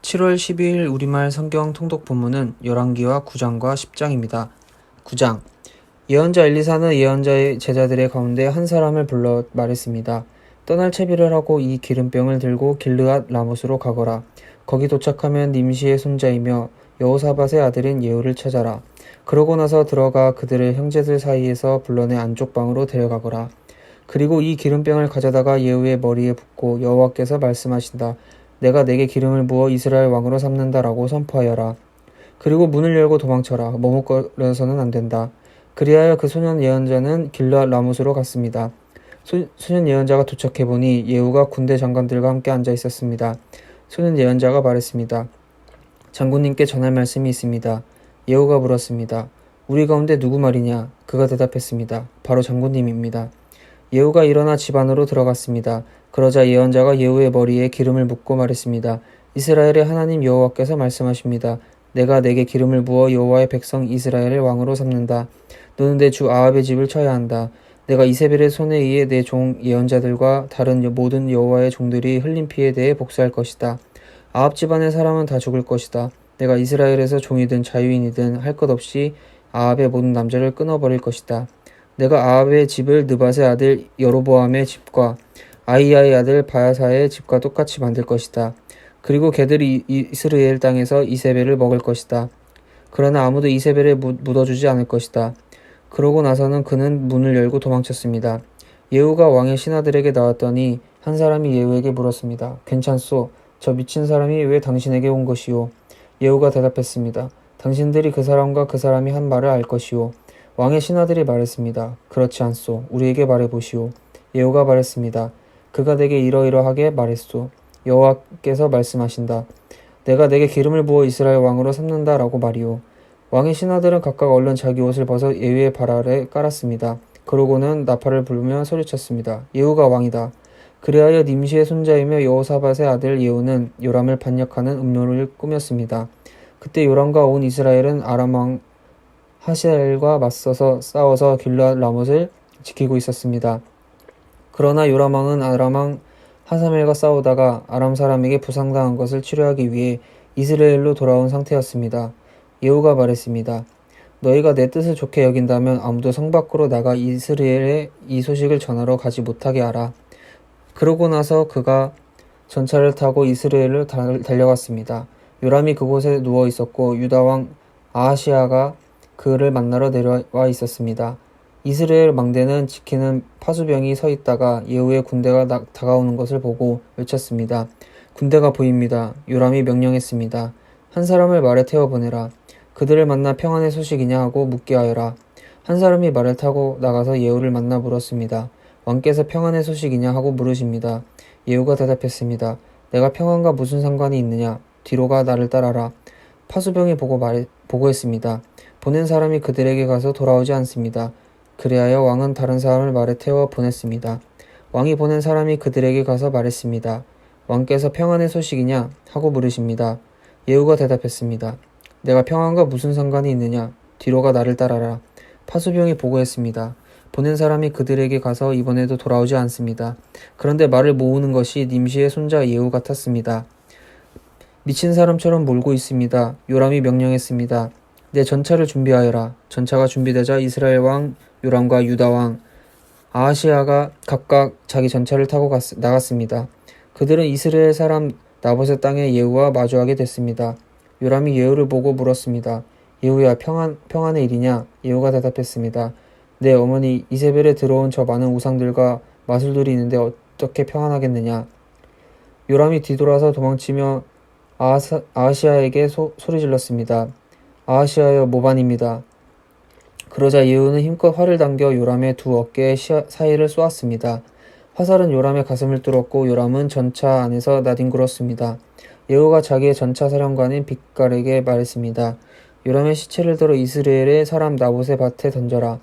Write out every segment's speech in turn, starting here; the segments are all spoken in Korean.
7월 12일 우리말 성경 통독 본문은 열왕기와 9장과 10장입니다. 9장. 예언자 엘리사는 예언자의 제자들의 가운데 한 사람을 불러 말했습니다. 떠날 채비를 하고 이 기름병을 들고 길르앗 라못으로 가거라. 거기 도착하면 nim시의 손자이며 여호사밧의 아들인 예후를 찾아라. 그러고 나서 들어가 그들의 형제들 사이에서 불러내 안쪽 방으로 데려가거라. 그리고 이 기름병을 가져다가 예후의 머리에 붓고 여호와께서 말씀하신다. 내가 내게 기름을 부어 이스라엘 왕으로 삼는다라고 선포하여라. 그리고 문을 열고 도망쳐라. 머뭇거려서는 안 된다. 그리하여 그 소년 예언자는 길르앗 라못으로 갔습니다. 소년 예언자가 도착해보니 예후가 군대 장관들과 함께 앉아 있었습니다. 소년 예언자가 말했습니다. 장군님께 전할 말씀이 있습니다. 예후가 물었습니다. 우리 가운데 누구 말이냐? 그가 대답했습니다. 바로 장군님입니다. 예후가 일어나 집 안으로 들어갔습니다. 그러자 예언자가 예후의 머리에 기름을 붓고 말했습니다. 이스라엘의 하나님 여호와께서 말씀하십니다. 내가 내게 기름을 부어 여호와의 백성 이스라엘을 왕으로 삼는다. 너는 내 주 아합의 집을 쳐야 한다. 내가 이세벨의 손에 의해 내 종 예언자들과 다른 모든 여호와의 종들이 흘린 피에 대해 복수할 것이다. 아합 집안의 사람은 다 죽을 것이다. 내가 이스라엘에서 종이든 자유인이든 할 것 없이 아합의 모든 남자를 끊어버릴 것이다. 내가 아합의 집을 느밧의 아들 여로보암의 집과 아히야의 아들 바야사의 집과 똑같이 만들 것이다. 그리고 걔들이 이스라엘 땅에서 이세벨을 먹을 것이다. 그러나 아무도 이세벨을 묻어주지 않을 것이다. 그러고 나서는 그는 문을 열고 도망쳤습니다. 예후가 왕의 신하들에게 나왔더니 한 사람이 예후에게 물었습니다. 괜찮소? 저 미친 사람이 왜 당신에게 온 것이오? 예후가 대답했습니다. 당신들이 그 사람과 그 사람이 한 말을 알 것이오. 왕의 신하들이 말했습니다. 그렇지 않소. 우리에게 말해보시오. 예후가 말했습니다. 그가 내게 이러이러하게 말했소. 여호와께서 말씀하신다. 내가 내게 기름을 부어 이스라엘 왕으로 삼는다라고 말이오. 왕의 신하들은 각각 얼른 자기 옷을 벗어 예후의 발 아래 깔았습니다. 그러고는 나팔을 불며 소리쳤습니다. 예후가 왕이다. 그리하여 nim시의 손자이며 여호사밧의 아들 예후는 요람을 반역하는 음료를 꾸몄습니다. 그때 요람과 온 이스라엘은 아람 왕 하시엘과 맞서서 싸워서 길르앗 라못을 지키고 있었습니다. 그러나 요람 왕은 아람 왕 하사멜과 싸우다가 아람 사람에게 부상당한 것을 치료하기 위해 이스라엘로 돌아온 상태였습니다. 예후가 말했습니다. 너희가 내 뜻을 좋게 여긴다면 아무도 성 밖으로 나가 이스라엘에 이 소식을 전하러 가지 못하게 하라. 그러고 나서 그가 전차를 타고 이스라엘로 달려갔습니다. 요람이 그곳에 누워 있었고 유다 왕 아하시아가 그를 만나러 내려와 있었습니다. 이스라엘 망대는 지키는 파수병이 서 있다가 예후의 군대가 다가오는 것을 보고 외쳤습니다. 군대가 보입니다. 요람이 명령했습니다. 한 사람을 말에 태워 보내라. 그들을 만나 평안의 소식이냐 하고 묻게 하여라. 한 사람이 말을 타고 나가서 예후를 만나 물었습니다. 왕께서 평안의 소식이냐 하고 물으십니다. 예후가 대답했습니다. 내가 평안과 무슨 상관이 있느냐? 뒤로 가 나를 따라라. 파수병이 보고했습니다. 보낸 사람이 그들에게 가서 돌아오지 않습니다. 그리하여 왕은 다른 사람을 말에 태워 보냈습니다. 왕이 보낸 사람이 그들에게 가서 말했습니다. 왕께서 평안의 소식이냐? 하고 물으십니다. 예후가 대답했습니다. 내가 평안과 무슨 상관이 있느냐? 뒤로 가 나를 따라라. 파수병이 보고했습니다. 보낸 사람이 그들에게 가서 이번에도 돌아오지 않습니다. 그런데 말을 모으는 것이 nim시의 손자 예후 같았습니다. 미친 사람처럼 몰고 있습니다. 요람이 명령했습니다. 내 전차를 준비하여라. 전차가 준비되자 이스라엘 왕 요람과 유다 왕 아하시아가 각각 자기 전차를 타고 나갔습니다. 그들은 이스라엘 사람 나봇의 땅에 예후와 마주하게 됐습니다. 요람이 예후를 보고 물었습니다. 예후야, 평안의 일이냐? 예후가 대답했습니다. 내 어머니 이세벨에 들어온 저 많은 우상들과 마술들이 있는데 어떻게 평안하겠느냐? 요람이 뒤돌아서 도망치며 아하시아에게 소리 질렀습니다. 아하시아여, 모반입니다. 그러자 예후는 힘껏 활을 당겨 요람의 두 어깨 사이를 쏘았습니다. 화살은 요람의 가슴을 뚫었고 요람은 전차 안에서 나뒹굴었습니다. 예후가 자기의 전차 사령관인 빅갈에게 말했습니다. 요람의 시체를 들어 이스라엘의 사람 나봇의 밭에 던져라.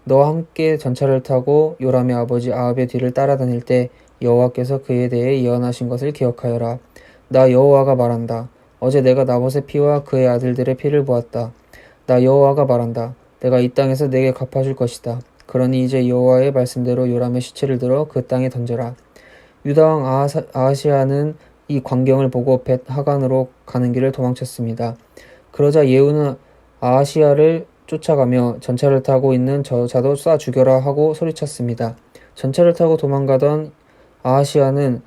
너와 함께 전차를 타고 요람의 아버지 아합의 뒤를 따라다닐 때 여호와께서 그에 대해 예언하신 것을 기억하여라. 나 여호와가 말한다. 어제 내가 나봇의 피와 그의 아들들의 피를 보았다. 나 여호와가 말한다. 내가 이 땅에서 내게 갚아줄 것이다. 그러니 이제 여호와의 말씀대로 요람의 시체를 들어 그 땅에 던져라. 유다 왕 아하시아는 이 광경을 보고 벳 하간으로 가는 길을 도망쳤습니다. 그러자 예후는 아하시야를 쫓아가며 전차를 타고 있는 저자도 쏴 죽여라 하고 소리쳤습니다. 전차를 타고 도망가던 아하시야는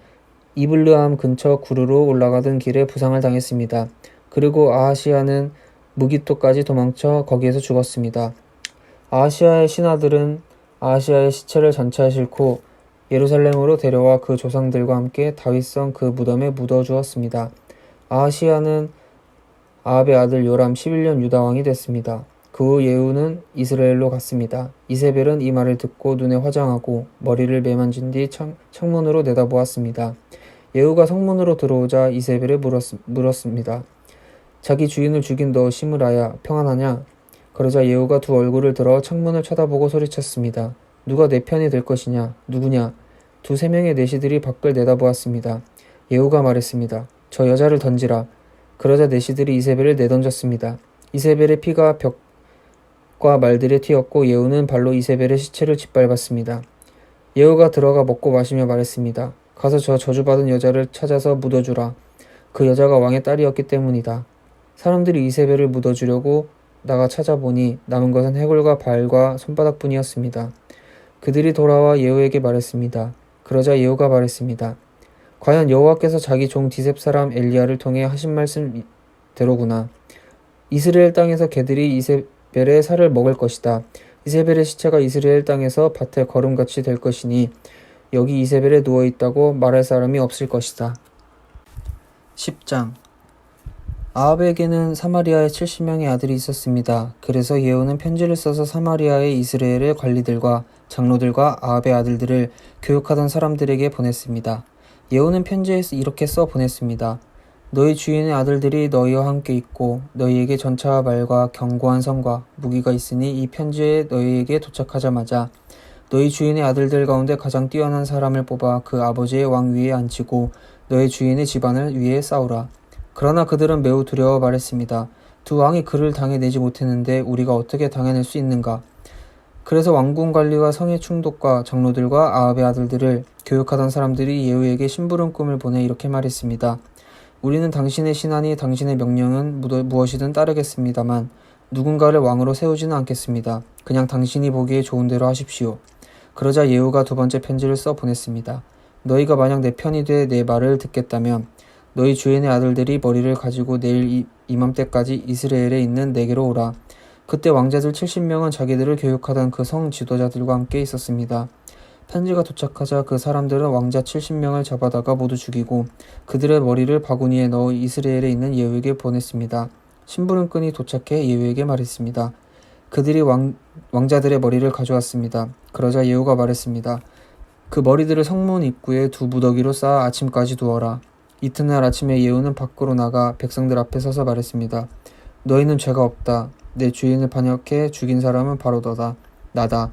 이블르함 근처 구르로 올라가던 길에 부상을 당했습니다. 그리고 아하시야는 무기토까지 도망쳐 거기에서 죽었습니다. 아하시야의 신하들은 아하시야의 시체를 전차에 싣고 예루살렘으로 데려와 그 조상들과 함께 다윗성 그 무덤에 묻어주었습니다. 아하시야는 아합의 아들 요람 11년 유다왕이 됐습니다. 그 후 예후는 이스라엘로 갔습니다. 이세벨은 이 말을 듣고 눈에 화장하고 머리를 매만진 뒤 창문으로 내다보았습니다. 예후가 성문으로 들어오자 이세벨을 물었습니다. 자기 주인을 죽인 너 시므라야 평안하냐? 그러자 예후가 두 얼굴을 들어 창문을 쳐다보고 소리쳤습니다. 누가 내 편이 될 것이냐? 누구냐? 두세 명의 내시들이 밖을 내다보았습니다. 예후가 말했습니다. 저 여자를 던지라. 그러자 내시들이 이세벨을 내던졌습니다. 이세벨의 피가 벽과 말들에 튀었고 예후는 발로 이세벨의 시체를 짓밟았습니다. 예후가 들어가 먹고 마시며 말했습니다. 가서 저 저주받은 여자를 찾아서 묻어주라. 그 여자가 왕의 딸이었기 때문이다. 사람들이 이세벨을 묻어주려고 나가 찾아보니 남은 것은 해골과 발과 손바닥뿐이었습니다. 그들이 돌아와 예후에게 말했습니다. 그러자 예후가 말했습니다. 과연 여호와께서 자기 종 디셉 사람 엘리야를 통해 하신 말씀대로구나. 이스라엘 땅에서 개들이 이세벨의 살을 먹을 것이다. 이세벨의 시체가 이스라엘 땅에서 밭에 거름같이 될 것이니 여기 이세벨에 누워있다고 말할 사람이 없을 것이다. 10장 아합에게는 사마리아에 70명의 아들이 있었습니다. 그래서 예후는 편지를 써서 사마리아의 이스라엘의 관리들과 장로들과 아합의 아들들을 교육하던 사람들에게 보냈습니다. 예후는 편지에 이렇게 써 보냈습니다. 너희 주인의 아들들이 너희와 함께 있고 너희에게 전차와 말과 견고한 성과 무기가 있으니 이 편지에 너희에게 도착하자마자 너희 주인의 아들들 가운데 가장 뛰어난 사람을 뽑아 그 아버지의 왕 위에 앉히고 너희 주인의 집안을 위해 싸우라. 그러나 그들은 매우 두려워 말했습니다. 두 왕이 그를 당해내지 못했는데 우리가 어떻게 당해낼 수 있는가? 그래서 왕궁 관리와 성의 충독과 장로들과 아합의 아들들을 교육하던 사람들이 예후에게 심부름꾼을 보내 이렇게 말했습니다. 우리는 당신의 신하니 당신의 명령은 무엇이든 따르겠습니다만 누군가를 왕으로 세우지는 않겠습니다. 그냥 당신이 보기에 좋은 대로 하십시오. 그러자 예후가 두 번째 편지를 써 보냈습니다. 너희가 만약 내 편이 돼 내 말을 듣겠다면 너희 주인의 아들들이 머리를 가지고 내일 이맘때까지 이스라엘에 있는 내게로 오라. 그때 왕자들 70명은 자기들을 교육하던 그 성 지도자들과 함께 있었습니다. 편지가 도착하자 그 사람들은 왕자 70명을 잡아다가 모두 죽이고 그들의 머리를 바구니에 넣어 이스라엘에 있는 예후에게 보냈습니다. 심부름꾼이 도착해 예후에게 말했습니다. 그들이 왕자들의 머리를 가져왔습니다. 그러자 예후가 말했습니다. 그 머리들을 성문 입구에 두 무더기로 쌓아 아침까지 두어라. 이튿날 아침에 예후는 밖으로 나가 백성들 앞에 서서 말했습니다. 너희는 죄가 없다. 내 주인을 반역해 죽인 사람은 바로 나다.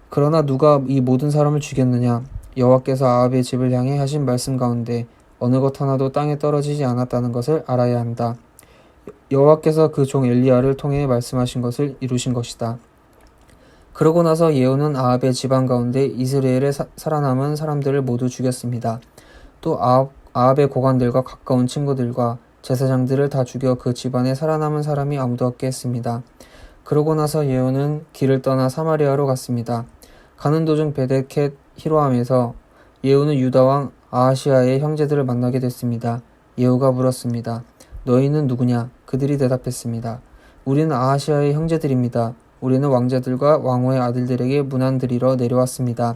그러나 누가 이 모든 사람을 죽였느냐? 여호와께서 아합의 집을 향해 하신 말씀 가운데 어느 것 하나도 땅에 떨어지지 않았다는 것을 알아야 한다. 여호와께서 그 종 엘리야를 통해 말씀하신 것을 이루신 것이다. 그러고 나서 예후는 아합의 집안 가운데 이스라엘에 살아남은 사람들을 모두 죽였습니다. 또 아합의 고관들과 가까운 친구들과 제사장들을 다 죽여 그 집안에 살아남은 사람이 아무도 없게 했습니다. 그러고 나서 예후는 길을 떠나 사마리아로 갔습니다. 가는 도중 베데켓 히로암에서 예후는 유다왕 아하시야의 형제들을 만나게 됐습니다. 예후가 물었습니다. 너희는 누구냐? 그들이 대답했습니다. 우리는 아하시야의 형제들입니다. 우리는 왕자들과 왕후의 아들들에게 문안 드리러 내려왔습니다.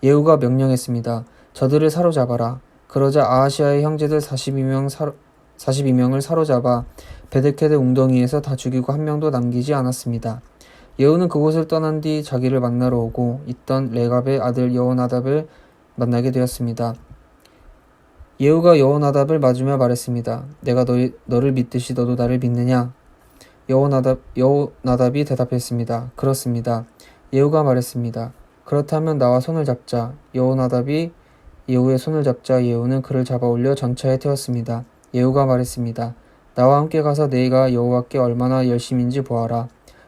예후가 명령했습니다. 저들을 사로잡아라. 그러자 아하시야의 형제들 42명을 사로잡아 베데켓의 웅덩이에서 다 죽이고 한 명도 남기지 않았습니다. 예후는 그곳을 떠난 뒤 자기를 만나러 오고 있던 레갑의 아들 여호나답을 만나게 되었습니다. 예후가 여호나답을 맞으며 말했습니다. 내가 너를 믿듯이 너도 나를 믿느냐? 여호나답이 대답했습니다. 그렇습니다. 예후가 말했습니다. 그렇다면 나와 손을 잡자. 여호나답이 예후의 손을 잡자 예후는 그를 잡아 올려 전차에 태웠습니다. 예후가 말했습니다. 나와 함께 가서 네가 여호와께 얼마나 열심인지 보아라.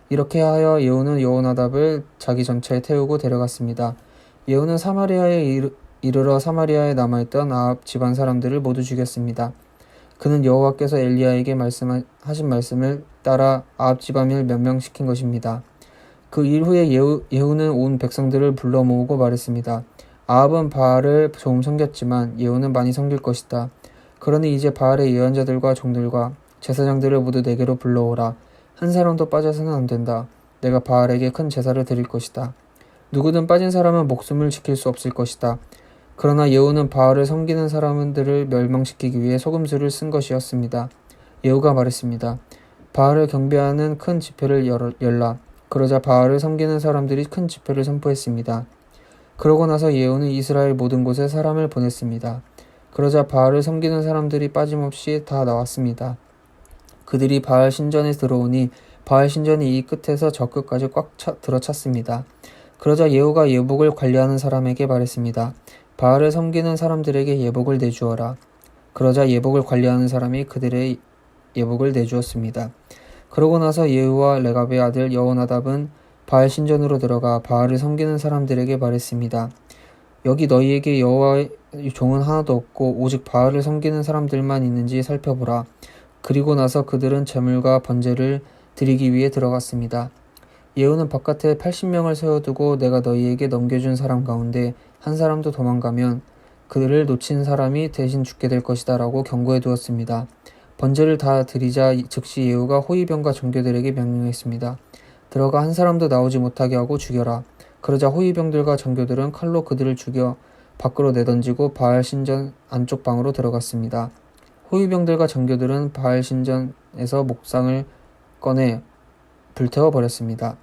이렇게 하여 예후는 여호나답을 자기 전차에 태우고 데려갔습니다. 예후는 사마리아에 이르러 사마리아에 남아있던 아합 집안 사람들을 모두 죽였습니다. 그는 여호와께서 엘리야에게 하신 말씀을 따라 아합 집안을 멸망시킨 것입니다. 그 일 후에 예후는 온 백성들을 불러 모으고 말했습니다. 아합은 바알을 조금 섬겼지만 예후는 많이 섬길 것이다. 그러니 이제 바알의 예언자들과 종들과 제사장들을 모두 내게로 불러오라. 한 사람도 빠져서는 안 된다. 내가 바알에게 큰 제사를 드릴 것이다. 누구든 빠진 사람은 목숨을 지킬 수 없을 것이다. 그러나 예후는 바알을 섬기는 사람들을 멸망시키기 위해 속임수를 쓴 것이었습니다. 예후가 말했습니다. 바알을 경배하는 큰 집회를 열라. 그러자 바알을 섬기는 사람들이 큰 집회를 선포했습니다. 그러고 나서 예후는 이스라엘 모든 곳에 사람을 보냈습니다. 그러자 바알을 섬기는 사람들이 빠짐없이 다 나왔습니다. 그들이 바알 신전에 들어오니 바알 신전이 이 끝에서 저 끝까지 꽉 들어찼습니다. 그러자 예후가 예복을 관리하는 사람에게 말했습니다. 바알을 섬기는 사람들에게 예복을 내주어라. 그러자 예복을 관리하는 사람이 그들의 예복을 내주었습니다. 그러고 나서 예후와 레갑의 아들 여호나답은 바알 신전으로 들어가 바알을 섬기는 사람들에게 말했습니다. 여기 너희에게 여호와의 종은 하나도 없고 오직 바알을 섬기는 사람들만 있는지 살펴보라. 그리고 나서 그들은 제물과 번제를 드리기 위해 들어갔습니다. 예후는 바깥에 80명을 세워두고 내가 너희에게 넘겨준 사람 가운데 한 사람도 도망가면 그들을 놓친 사람이 대신 죽게 될 것이다 라고 경고해 두었습니다. 번제를 다 드리자 즉시 예후가 호위병과 정교들에게 명령했습니다. 들어가 한 사람도 나오지 못하게 하고 죽여라. 그러자 호위병들과 정교들은 칼로 그들을 죽여 밖으로 내던지고 바알 신전 안쪽 방으로 들어갔습니다. 호위병들과 정교들은 바알 신전에서 목상을 꺼내 불태워 버렸습니다.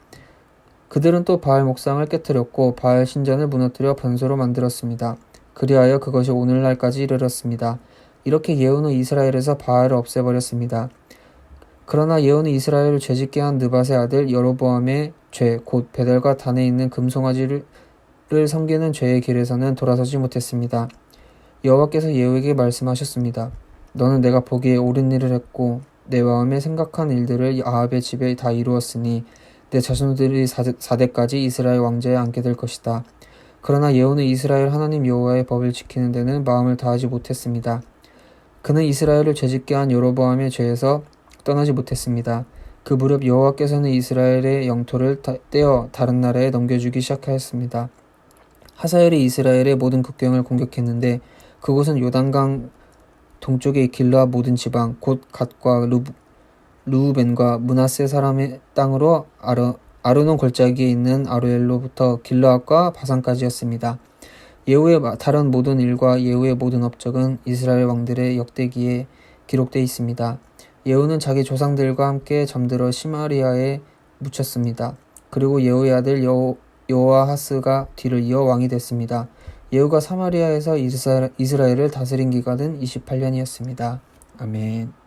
그들은 또 바알 목상을 깨뜨렸고 바알 신전을 무너뜨려 변소로 만들었습니다. 그리하여 그것이 오늘날까지 이르렀습니다. 이렇게 예후는 이스라엘에서 바알을 없애버렸습니다. 그러나 예후는 이스라엘을 죄짓게 한 느밧의 아들 여로보암의 죄, 곧 베델과 단에 있는 금송아지를 섬기는 죄의 길에서는 돌아서지 못했습니다. 여호와께서 예후에게 말씀하셨습니다. 너는 내가 보기에 옳은 일을 했고 내 마음에 생각한 일들을 아합의 집에 다 이루었으니 내 자손들이 4대까지 이스라엘 왕좌에 앉게 될 것이다. 그러나 예후는 이스라엘 하나님 여호와의 법을 지키는 데는 마음을 다하지 못했습니다. 그는 이스라엘을 죄짓게 한 여로보암의 죄에서 떠나지 못했습니다. 그 무렵 여호와께서는 이스라엘의 영토를 떼어 다른 나라에 넘겨주기 시작하였습니다. 하사엘이 이스라엘의 모든 국경을 공격했는데 그곳은 요단강 동쪽의 길르앗 모든 지방 곧 갓과 루우벤과 므낫세 사람의 땅으로 아르논 골짜기에 있는 아로엘로부터 길르앗과 바산까지였습니다. 예후의 다른 모든 일과 예후의 모든 업적은 이스라엘 왕들의 역대기에 기록되어 있습니다. 예후는 자기 조상들과 함께 잠들어 시마리아에 묻혔습니다. 그리고 예후의 아들 여호아하스가 뒤를 이어 왕이 됐습니다. 예후가 사마리아에서 이스라엘을 다스린 기간은 28년이었습니다. 아멘.